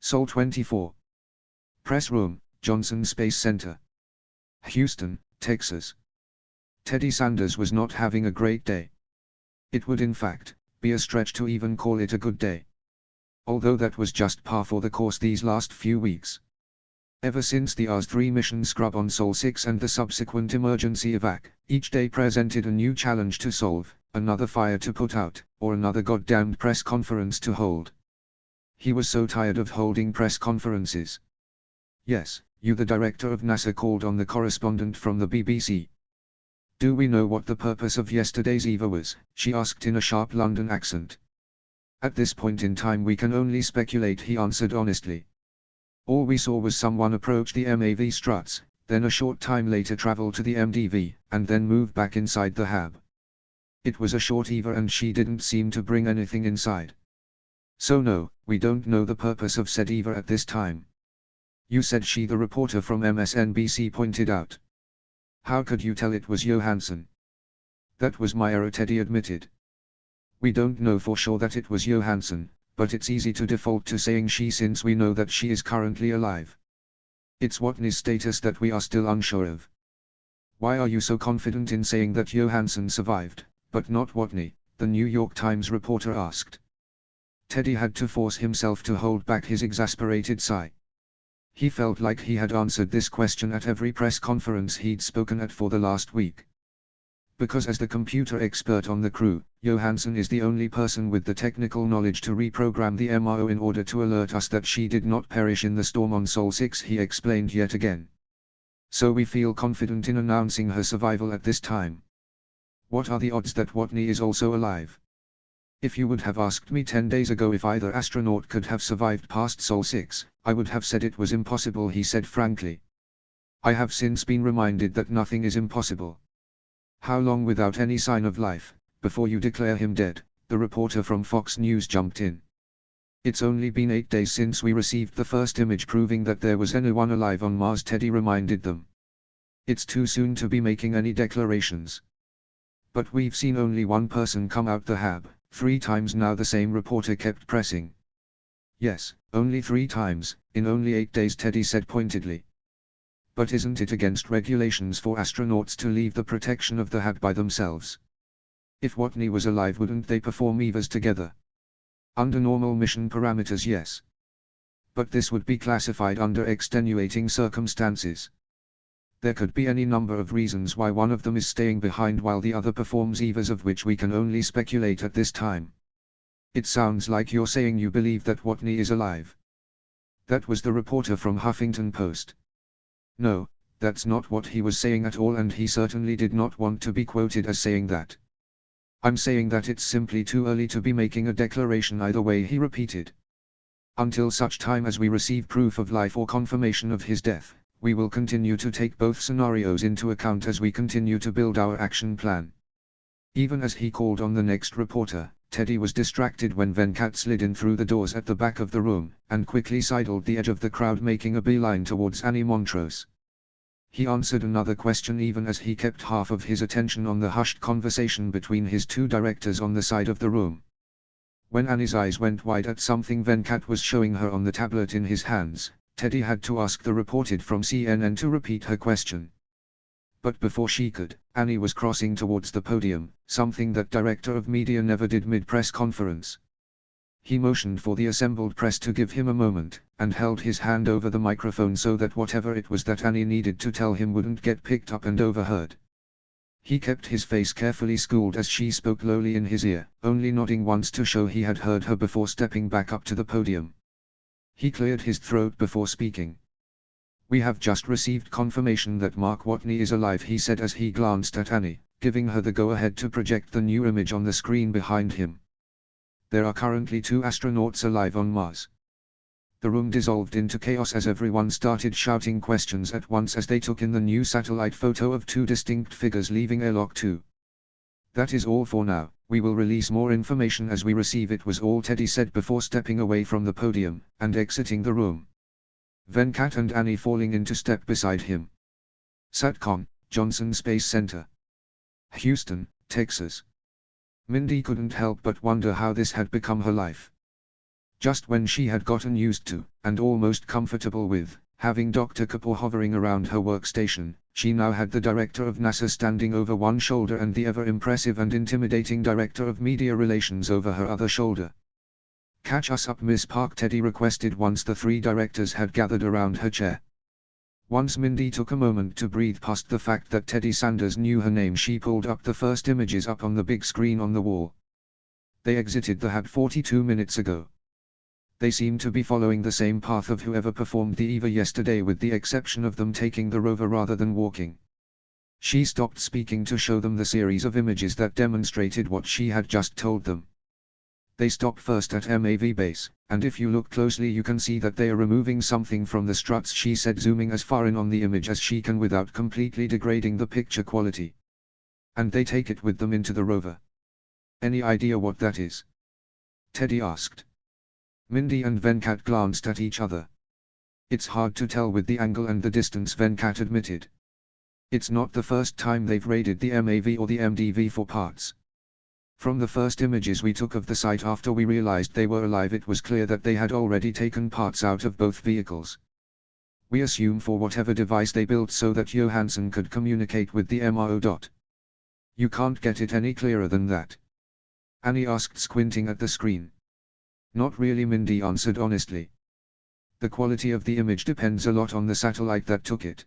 Sol 24. Press Room, Johnson Space Center. Houston, Texas. Teddy Sanders was not having a great day. It would in fact be a stretch to even call it a good day. Although that was just par for the course these last few weeks. Ever since the Ars-3 mission scrub on Sol 6 and the subsequent emergency evac, each day presented a new challenge to solve, another fire to put out, or another goddamned press conference to hold. He was so tired of holding press conferences. Yes, you the director of NASA called on the correspondent from the BBC. Do we know what the purpose of yesterday's EVA was? She asked in a sharp London accent. At this point in time we can only speculate, he answered honestly. All we saw was someone approach the MAV struts, then a short time later travel to the MDV, and then move back inside the HAB. It was a short EVA and she didn't seem to bring anything inside. So no, we don't know the purpose of said EVA at this time. You said she, the reporter from MSNBC pointed out. How could you tell it was Johansson? That was my error, Teddy admitted. We don't know for sure that it was Johansson, but it's easy to default to saying she since we know that she is currently alive. It's Watney's status that we are still unsure of. Why are you so confident in saying that Johansson survived, but not Watney? The New York Times reporter asked. Teddy had to force himself to hold back his exasperated sigh. He felt like he had answered this question at every press conference he'd spoken at for the last week. Because as the computer expert on the crew, Johansson is the only person with the technical knowledge to reprogram the MRO in order to alert us that she did not perish in the storm on Sol 6, he explained yet again. So we feel confident in announcing her survival at this time. What are the odds that Watney is also alive? If you would have asked me 10 days ago if either astronaut could have survived past Sol 6, I would have said it was impossible, he said frankly. I have since been reminded that nothing is impossible. How long without any sign of life, before you declare him dead? The reporter from Fox News jumped in. It's only been 8 days since we received the first image proving that there was anyone alive on Mars, Teddy reminded them. It's too soon to be making any declarations. But we've seen only one person come out the HAB, 3 times now, the same reporter kept pressing. Yes, only 3 times, in only 8 days, Teddy said pointedly. But isn't it against regulations for astronauts to leave the protection of the HAB by themselves? If Watney was alive, wouldn't they perform EVAs together? Under normal mission parameters, yes. But this would be classified under extenuating circumstances. There could be any number of reasons why one of them is staying behind while the other performs EVAs, of which we can only speculate at this time. It sounds like you're saying you believe that Watney is alive. That was the reporter from Huffington Post. No, that's not what he was saying at all, and he certainly did not want to be quoted as saying that. I'm saying that it's simply too early to be making a declaration either way, he repeated. Until such time as we receive proof of life or confirmation of his death, we will continue to take both scenarios into account as we continue to build our action plan. Even as he called on the next reporter, Teddy was distracted when Venkat slid in through the doors at the back of the room, and quickly sidled the edge of the crowd, making a beeline towards Annie Montrose. He answered another question even as he kept half of his attention on the hushed conversation between his 2 directors on the side of the room. When Annie's eyes went wide at something Venkat was showing her on the tablet in his hands, Teddy had to ask the reporter from CNN to repeat her question. But before she could, Annie was crossing towards the podium, something that director of media never did mid-press conference. He motioned for the assembled press to give him a moment, and held his hand over the microphone so that whatever it was that Annie needed to tell him wouldn't get picked up and overheard. He kept his face carefully schooled as she spoke lowly in his ear, only nodding once to show he had heard her before stepping back up to the podium. He cleared his throat before speaking. We have just received confirmation that Mark Watney is alive, he said as he glanced at Annie, giving her the go-ahead to project the new image on the screen behind him. There are currently 2 astronauts alive on Mars. The room dissolved into chaos as everyone started shouting questions at once as they took in the new satellite photo of 2 distinct figures leaving Airlock 2. That is all for now, we will release more information as we receive it, was all Teddy said before stepping away from the podium, and exiting the room. Venkat and Annie falling into step beside him. SATCOM, Johnson Space Center. Houston, Texas. Mindy couldn't help but wonder how this had become her life. Just when she had gotten used to, and almost comfortable with, having Dr. Kapoor hovering around her workstation, she now had the director of NASA standing over one shoulder and the ever-impressive and intimidating director of media relations over her other shoulder. "Catch us up, Miss Park," Teddy requested once the three directors had gathered around her chair. Once Mindy took a moment to breathe past the fact that Teddy Sanders knew her name, she pulled up the first images up on the big screen on the wall. They exited the hab 42 minutes ago. They seemed to be following the same path of whoever performed the EVA yesterday, with the exception of them taking the rover rather than walking. She stopped speaking to show them the series of images that demonstrated what she had just told them. They stop first at MAV base, and if you look closely you can see that they are removing something from the struts, she said, zooming as far in on the image as she can without completely degrading the picture quality. And they take it with them into the rover. Any idea what that is? Teddy asked. Mindy and Venkat glanced at each other. It's hard to tell with the angle and the distance, Venkat admitted. It's not the first time they've raided the MAV or the MDV for parts. From the first images we took of the site after we realized they were alive, it was clear that they had already taken parts out of both vehicles. We assume for whatever device they built so that Johansson could communicate with the MRO. You can't get it any clearer than that? Annie asked, squinting at the screen. Not really, Mindy answered honestly. The quality of the image depends a lot on the satellite that took it.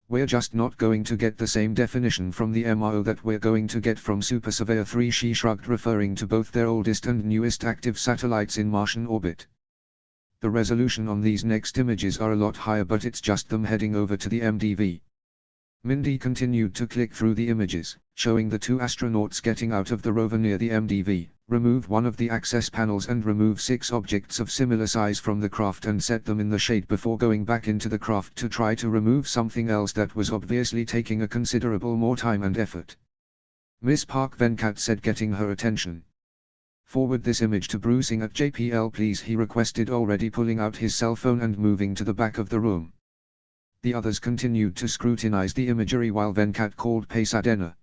We're just not going to get the same definition from the MRO that we're going to get from Super Surveyor 3, she shrugged, referring to both their oldest and newest active satellites in Martian orbit. The resolution on these next images are a lot higher, but it's just them heading over to the MDV. Mindy continued to click through the images, showing the two astronauts getting out of the rover near the MDV, remove one of the access panels and remove 6 objects of similar size from the craft and set them in the shade before going back into the craft to try to remove something else that was obviously taking a considerable more time and effort. Miss Park, Venkat said, getting her attention. Forward this image to Brucing at JPL please, he requested, already pulling out his cell phone and moving to the back of the room. The others continued to scrutinize the imagery while Venkat called Pasadena.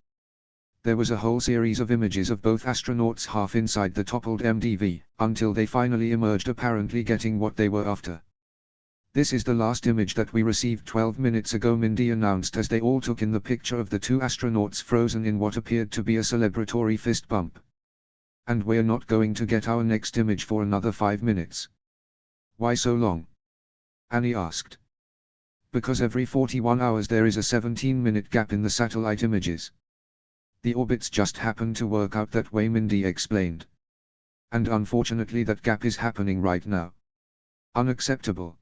There was a whole series of images of both astronauts half inside the toppled MDV, until they finally emerged, apparently getting what they were after. This is the last image that we received 12 minutes ago, Mindy announced as they all took in the picture of the two astronauts frozen in what appeared to be a celebratory fist bump. And we're not going to get our next image for another 5 minutes. Why so long? Annie asked. Because every 41 hours there is a 17-minute gap in the satellite images. The orbits just happen to work out that way, Mindy explained. And unfortunately that gap is happening right now. Unacceptable.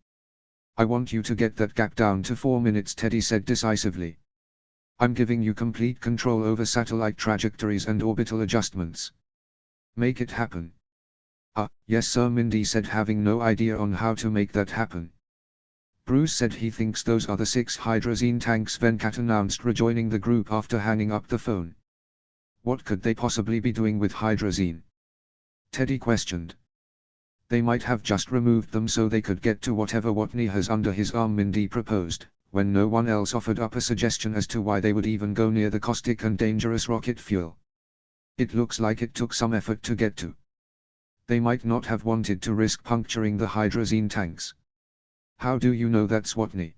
I want you to get that gap down to 4 minutes, Teddy said decisively. I'm giving you complete control over satellite trajectories and orbital adjustments. Make it happen. Yes sir, Mindy said, having no idea on how to make that happen. Bruce said he thinks those are the 6 hydrazine tanks, Venkat announced, rejoining the group after hanging up the phone. What could they possibly be doing with hydrazine? Teddy questioned. They might have just removed them so they could get to whatever Watney has under his arm, Mindy proposed, when no one else offered up a suggestion as to why they would even go near the caustic and dangerous rocket fuel. It looks like it took some effort to get to. They might not have wanted to risk puncturing the hydrazine tanks. How do you know that's Watney?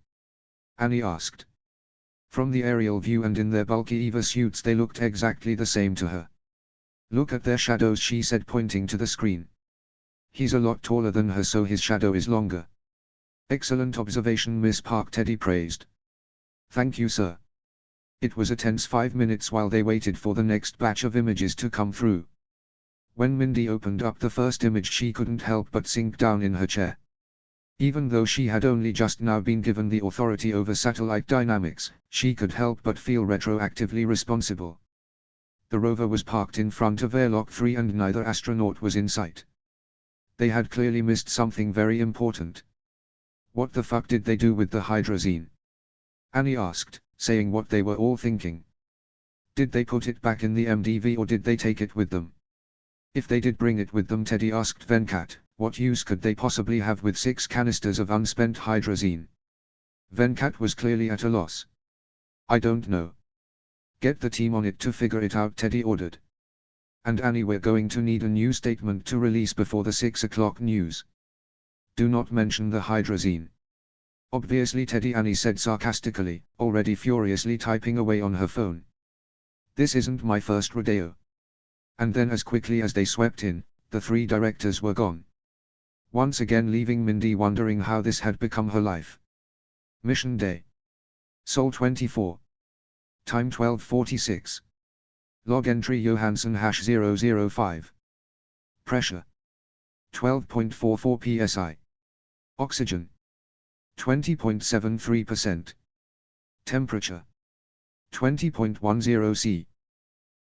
Annie asked. From the aerial view and in their bulky EVA suits they looked exactly the same to her. Look at their shadows, she said, pointing to the screen. He's a lot taller than her, so his shadow is longer. Excellent observation, Miss Park, Teddy praised. Thank you, sir. It was a tense 5 minutes while they waited for the next batch of images to come through. When Mindy opened up the first image she couldn't help but sink down in her chair. Even though she had only just now been given the authority over satellite dynamics, she could help but feel retroactively responsible. The rover was parked in front of airlock 3 and neither astronaut was in sight. They had clearly missed something very important. What the fuck did they do with the hydrazine? Annie asked, saying what they were all thinking. Did they put it back in the MDV or did they take it with them? If they did bring it with them, Teddy asked Venkat, what use could they possibly have with 6 canisters of unspent hydrazine? Venkat was clearly at a loss. I don't know. Get the team on it to figure it out, Teddy ordered. And Annie, we're going to need a new statement to release before the 6 o'clock news. Do not mention the hydrazine. Obviously, Teddy, Annie said sarcastically, already furiously typing away on her phone. This isn't my first rodeo. And then as quickly as they swept in, the three directors were gone. Once again leaving Mindy wondering how this had become her life. Mission day. Sol 24. Time 12:46. Log entry Johansson #005. Pressure 12.44 psi. Oxygen 20.73%. Temperature 20.10 C.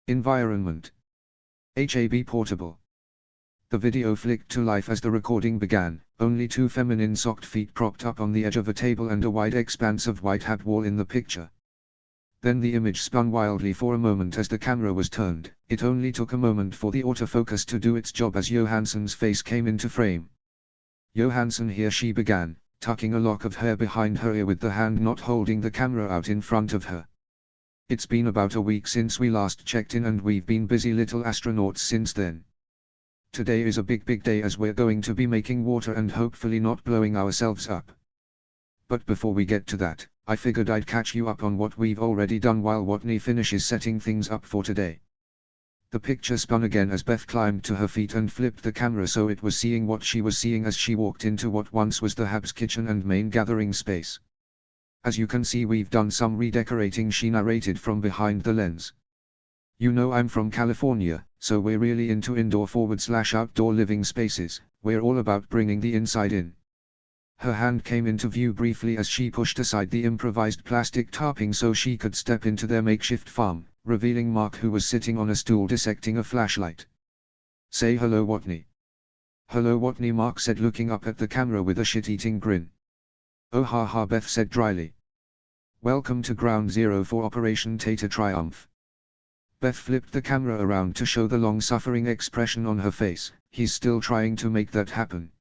Environment HAB portable. The video flicked to life as the recording began, only two feminine socked feet propped up on the edge of a table and a wide expanse of white hat wall in the picture. Then the image spun wildly for a moment as the camera was turned. It only took a moment for the autofocus to do its job as Johansson's face came into frame. Johansson, here she began, tucking a lock of hair behind her ear with the hand not holding the camera out in front of her. It's been about a week since we last checked in and we've been busy little astronauts since then. Today is a big day as we're going to be making water and hopefully not blowing ourselves up. But before we get to that, I figured I'd catch you up on what we've already done while Watney finishes setting things up for today. The picture spun again as Beth climbed to her feet and flipped the camera so it was seeing what she was seeing as she walked into what once was the Habs kitchen and main gathering space. As you can see, we've done some redecorating, she narrated from behind the lens. You know, I'm from California, so we're really into indoor/outdoor living spaces. We're all about bringing the inside in. Her hand came into view briefly as she pushed aside the improvised plastic tarping so she could step into their makeshift farm, revealing Mark, who was sitting on a stool dissecting a flashlight. Say hello, Watney. Hello, Watney, Mark said, looking up at the camera with a shit-eating grin. Oh ha ha, Beth said dryly. Welcome to Ground Zero for Operation Tater Triumph. Beth flipped the camera around to show the long-suffering expression on her face. He's still trying to make that happen.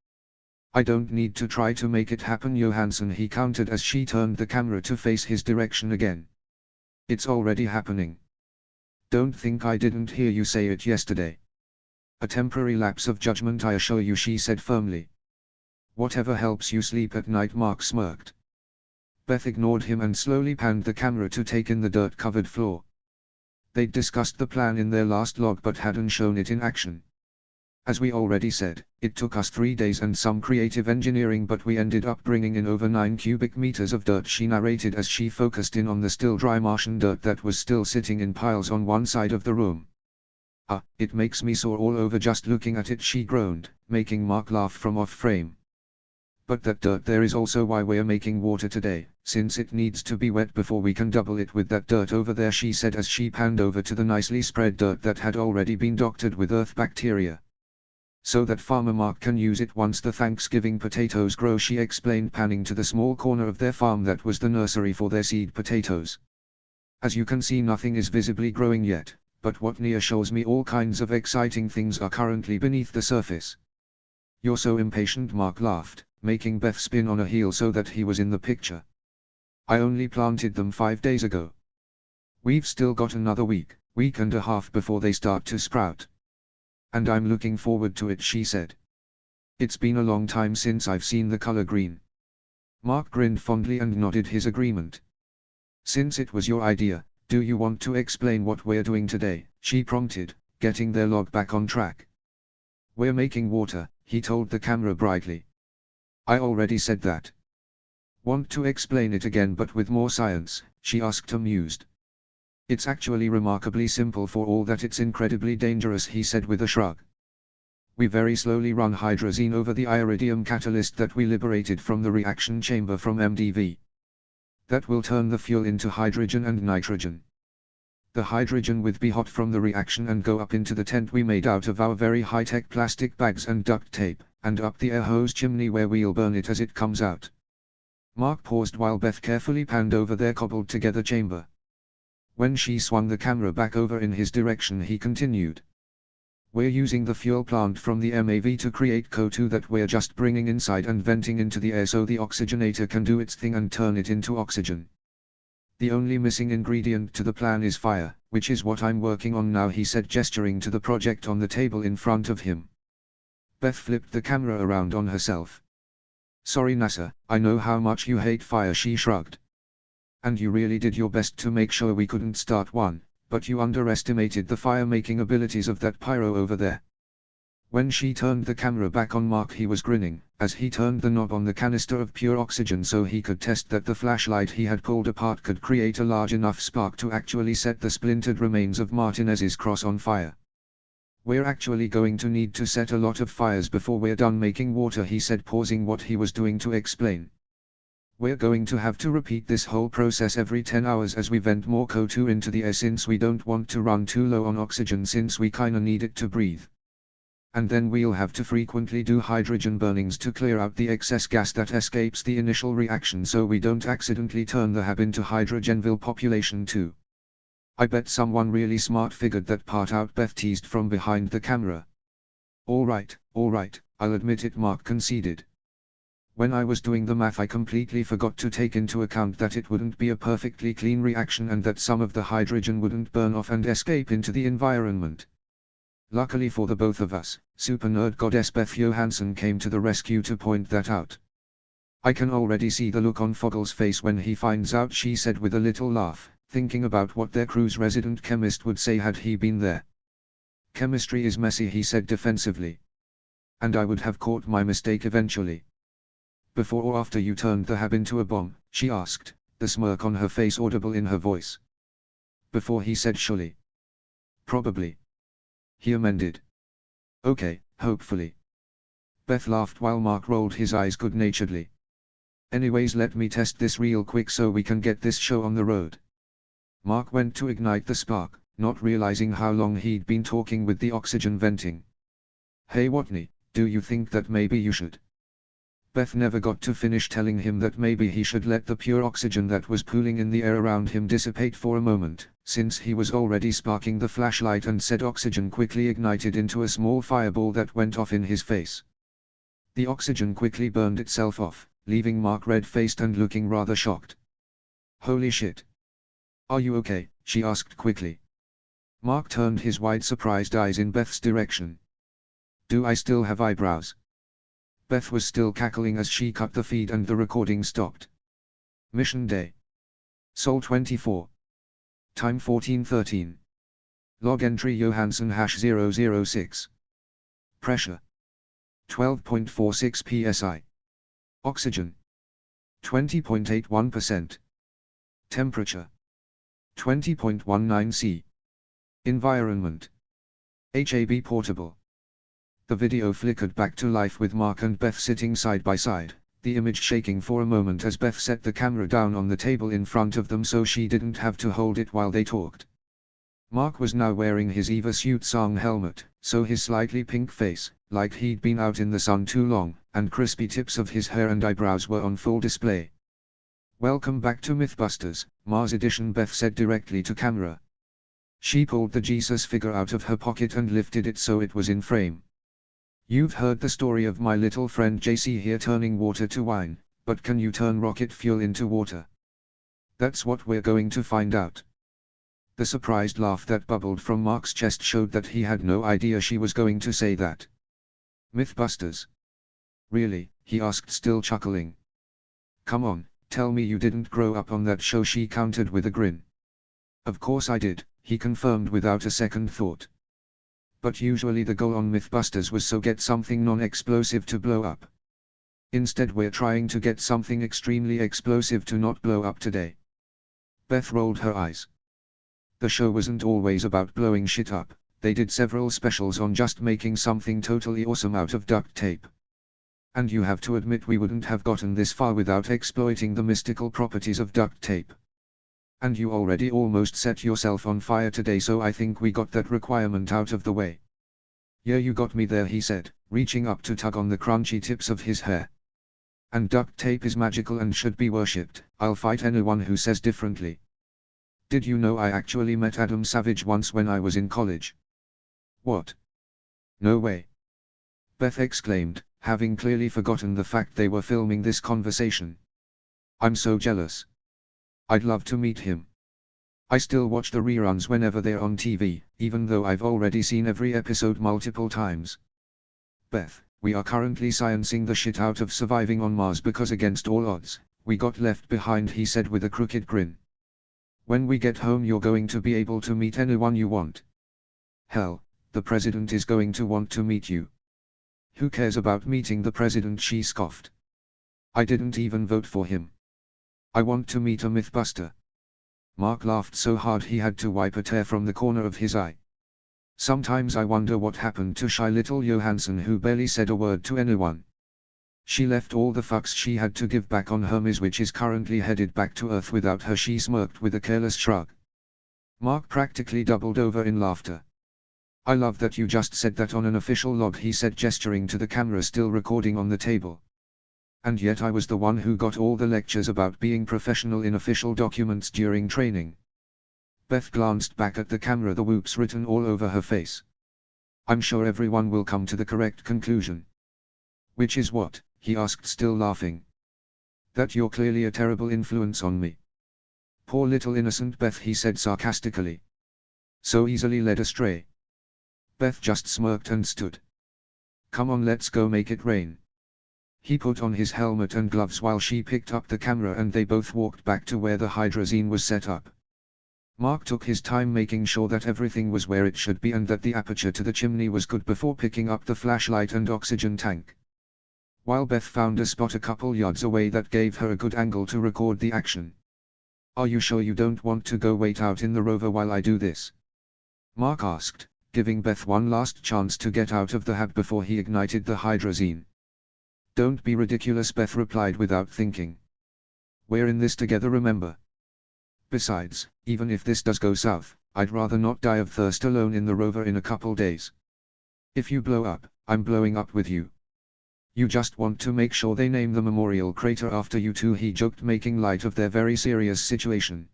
I don't need to try to make it happen, Johansson, he countered as she turned the camera to face his direction again. It's already happening. Don't think I didn't hear you say it yesterday. A temporary lapse of judgment, I assure you, she said firmly. Whatever helps you sleep at night, Mark smirked. Beth ignored him and slowly panned the camera to take in the dirt-covered floor. They'd discussed the plan in their last log but hadn't shown it in action. As we already said, it took us 3 days and some creative engineering, but we ended up bringing in over 9 cubic meters of dirt, she narrated as she focused in on the still dry Martian dirt that was still sitting in piles on one side of the room. Ah, it makes me sore all over just looking at it, she groaned, making Mark laugh from off frame. But that dirt there is also why we're making water today, since it needs to be wet before we can double it with that dirt over there, she said as she panned over to the nicely spread dirt that had already been doctored with earth bacteria. So that Farmer Mark can use it once the Thanksgiving potatoes grow, she explained, panning to the small corner of their farm that was the nursery for their seed potatoes. As you can see, nothing is visibly growing yet, but Watney assures me all kinds of exciting things are currently beneath the surface. You're so impatient, Mark laughed, making Beth spin on a heel so that he was in the picture. I only planted them 5 days ago. We've still got another week and a half before they start to sprout. And I'm looking forward to it, she said. It's been a long time since I've seen the color green. Mark grinned fondly and nodded his agreement. Since it was your idea, do you want to explain what we're doing today, she prompted, getting their log back on track. We're making water, he told the camera brightly. I already said that. Want to explain it again but with more science, she asked, amused. It's actually remarkably simple for all that it's incredibly dangerous, he said with a shrug. We very slowly run hydrazine over the iridium catalyst that we liberated from the reaction chamber from MDV. That will turn the fuel into hydrogen and nitrogen. The hydrogen will be hot from the reaction and go up into the tent we made out of our very high-tech plastic bags and duct tape, and up the air hose chimney where we'll burn it as it comes out. Mark paused while Beth carefully panned over their cobbled-together chamber. When she swung the camera back over in his direction, he continued. We're using the fuel plant from the MAV to create CO2 that we're just bringing inside and venting into the air so the oxygenator can do its thing and turn it into oxygen. The only missing ingredient to the plan is fire, which is what I'm working on now, he said, gesturing to the project on the table in front of him. Beth flipped the camera around on herself. Sorry NASA, I know how much you hate fire, she shrugged. And you really did your best to make sure we couldn't start one, but you underestimated the fire-making abilities of that pyro over there. When she turned the camera back on Mark, he was grinning, as he turned the knob on the canister of pure oxygen so he could test that the flashlight he had pulled apart could create a large enough spark to actually set the splintered remains of Martinez's cross on fire. We're actually going to need to set a lot of fires before we're done making water, he said, pausing what he was doing to explain. We're going to have to repeat this whole process every 10 hours as we vent more CO2 into the air, since we don't want to run too low on oxygen, since we kinda need it to breathe. And then we'll have to frequently do hydrogen burnings to clear out the excess gas that escapes the initial reaction so we don't accidentally turn the hab into Hydrogenville population 2. I bet someone really smart figured that part out, Beth teased from behind the camera. Alright, I'll admit it, Mark conceded. When I was doing the math I completely forgot to take into account that it wouldn't be a perfectly clean reaction and that some of the hydrogen wouldn't burn off and escape into the environment. Luckily for the both of us, super nerd goddess Beth Johansson came to the rescue to point that out. I can already see the look on Foggle's face when he finds out, she said with a little laugh, thinking about what their crew's resident chemist would say had he been there. Chemistry is messy, he said defensively. And I would have caught my mistake eventually. Before or after you turned the hab into a bomb, she asked, the smirk on her face audible in her voice. Before, he said surely. Probably. He amended. Okay, hopefully. Beth laughed while Mark rolled his eyes good-naturedly. Anyways, let me test this real quick so we can get this show on the road. Mark went to ignite the spark, not realizing how long he'd been talking with the oxygen venting. Hey Watney, do you think that maybe you should? Beth never got to finish telling him that maybe he should let the pure oxygen that was pooling in the air around him dissipate for a moment, since he was already sparking the flashlight, and said oxygen quickly ignited into a small fireball that went off in his face. The oxygen quickly burned itself off, leaving Mark red-faced and looking rather shocked. Holy shit. Are you okay? She asked quickly. Mark turned his wide surprised eyes in Beth's direction. Do I still have eyebrows? Beth was still cackling as she cut the feed and the recording stopped. Mission day. Sol 24. Time 14:13. Log entry Johansson #006. Pressure 12.46 psi. Oxygen 20.81%. Temperature 20.19 C. Environment HAB portable. The video flickered back to life with Mark and Beth sitting side by side, the image shaking for a moment as Beth set the camera down on the table in front of them so she didn't have to hold it while they talked. Mark was now wearing his Eva Suit Song helmet, so his slightly pink face, like he'd been out in the sun too long, and crispy tips of his hair and eyebrows were on full display. Welcome back to Mythbusters, Mars Edition, Beth said directly to camera. She pulled the Jesus figure out of her pocket and lifted it so it was in frame. You've heard the story of my little friend JC here turning water to wine, but can you turn rocket fuel into water? That's what we're going to find out. The surprised laugh that bubbled from Mark's chest showed that he had no idea she was going to say that. Mythbusters. Really? He asked, still chuckling. Come on, tell me you didn't grow up on that show, she countered with a grin. Of course I did, he confirmed without a second thought. But usually the goal on Mythbusters was so get something non-explosive to blow up. Instead we're trying to get something extremely explosive to not blow up today. Beth rolled her eyes. The show wasn't always about blowing shit up, they did several specials on just making something totally awesome out of duct tape. And you have to admit we wouldn't have gotten this far without exploiting the mystical properties of duct tape. And you already almost set yourself on fire today, so I think we got that requirement out of the way. Yeah, you got me there, he said, reaching up to tug on the crunchy tips of his hair. And duct tape is magical and should be worshipped, I'll fight anyone who says differently. Did you know I actually met Adam Savage once when I was in college? What? No way. Beth exclaimed, having clearly forgotten the fact they were filming this conversation. I'm so jealous. I'd love to meet him. I still watch the reruns whenever they're on TV, even though I've already seen every episode multiple times. Beth, we are currently sciencing the shit out of surviving on Mars because against all odds, we got left behind, he said with a crooked grin. When we get home you're going to be able to meet anyone you want. Hell, the president is going to want to meet you. Who cares about meeting the president, she scoffed. I didn't even vote for him. I want to meet a Mythbuster. Mark laughed so hard he had to wipe a tear from the corner of his eye. Sometimes I wonder what happened to shy little Johansson, who barely said a word to anyone. She left all the fucks she had to give back on Hermes, which is currently headed back to Earth without her, she smirked with a careless shrug. Mark practically doubled over in laughter. I love that you just said that on an official log, he said, gesturing to the camera still recording on the table. And yet I was the one who got all the lectures about being professional in official documents during training. Beth glanced back at the camera, the whoops written all over her face. I'm sure everyone will come to the correct conclusion. Which is what? He asked, still laughing. That you're clearly a terrible influence on me. Poor little innocent Beth, he said sarcastically. So easily led astray. Beth just smirked and stood. Come on, let's go make it rain. He put on his helmet and gloves while she picked up the camera, and they both walked back to where the hydrazine was set up. Mark took his time making sure that everything was where it should be and that the aperture to the chimney was good before picking up the flashlight and oxygen tank. While Beth found a spot a couple yards away that gave her a good angle to record the action. Are you sure you don't want to go wait out in the rover while I do this? Mark asked, giving Beth one last chance to get out of the hab before he ignited the hydrazine. Don't be ridiculous, Beth replied without thinking. We're in this together, remember? Besides, even if this does go south, I'd rather not die of thirst alone in the rover in a couple days. If you blow up, I'm blowing up with you. You just want to make sure they name the memorial crater after you too, he joked, making light of their very serious situation.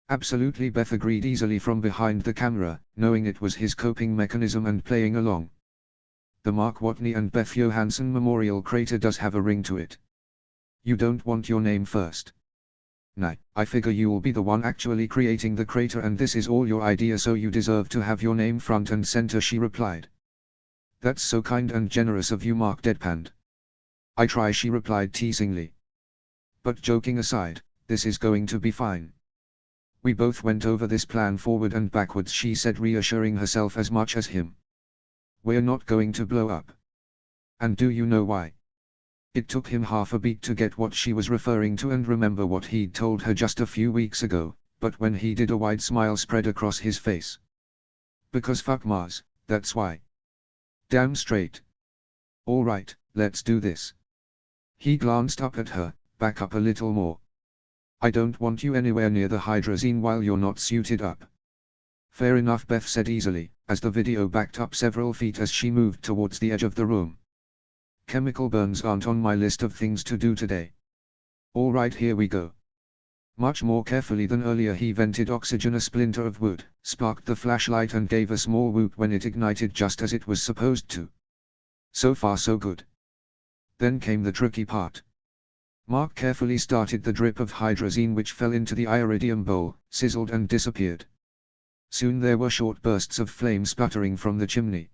Absolutely, Beth agreed easily from behind the camera, knowing it was his coping mechanism and playing along. The Mark Watney and Beth Johansson Memorial Crater does have a ring to it. You don't want your name first? Nah, I figure you'll be the one actually creating the crater and this is all your idea, so you deserve to have your name front and center, she replied. That's so kind and generous of you, Mark deadpanned. I try, she replied teasingly. But joking aside, this is going to be fine. We both went over this plan forward and backwards, she said, reassuring herself as much as him. We're not going to blow up. And do you know why? It took him half a beat to get what she was referring to and remember what he'd told her just a few weeks ago, but when he did, a wide smile spread across his face. Because fuck Mars, that's why. Damn straight. All right, let's do this. He glanced up at her, back up a little more. I don't want you anywhere near the hydrazine while you're not suited up. Fair enough, Beth said easily, as the video backed up several feet as she moved towards the edge of the room. Chemical burns aren't on my list of things to do today. All right, here we go. Much more carefully than earlier, he vented oxygen. A splinter of wood sparked the flashlight and gave a small whoop when it ignited just as it was supposed to. So far so good. Then came the tricky part. Mark carefully started the drip of hydrazine, which fell into the iridium bowl, sizzled and disappeared. Soon there were short bursts of flame sputtering from the chimney.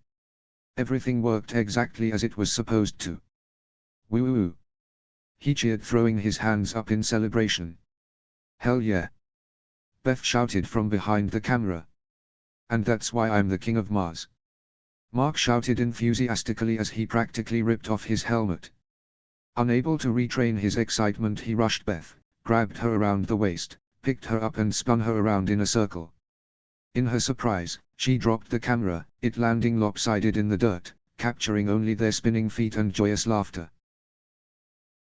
Everything worked exactly as it was supposed to. Woo-woo! He cheered, throwing his hands up in celebration. Hell yeah! Beth shouted from behind the camera. And that's why I'm the king of Mars. Mark shouted enthusiastically as he practically ripped off his helmet. Unable to retrain his excitement, he rushed Beth, grabbed her around the waist, picked her up and spun her around in a circle. In her surprise, she dropped the camera, it landing lopsided in the dirt, capturing only their spinning feet and joyous laughter.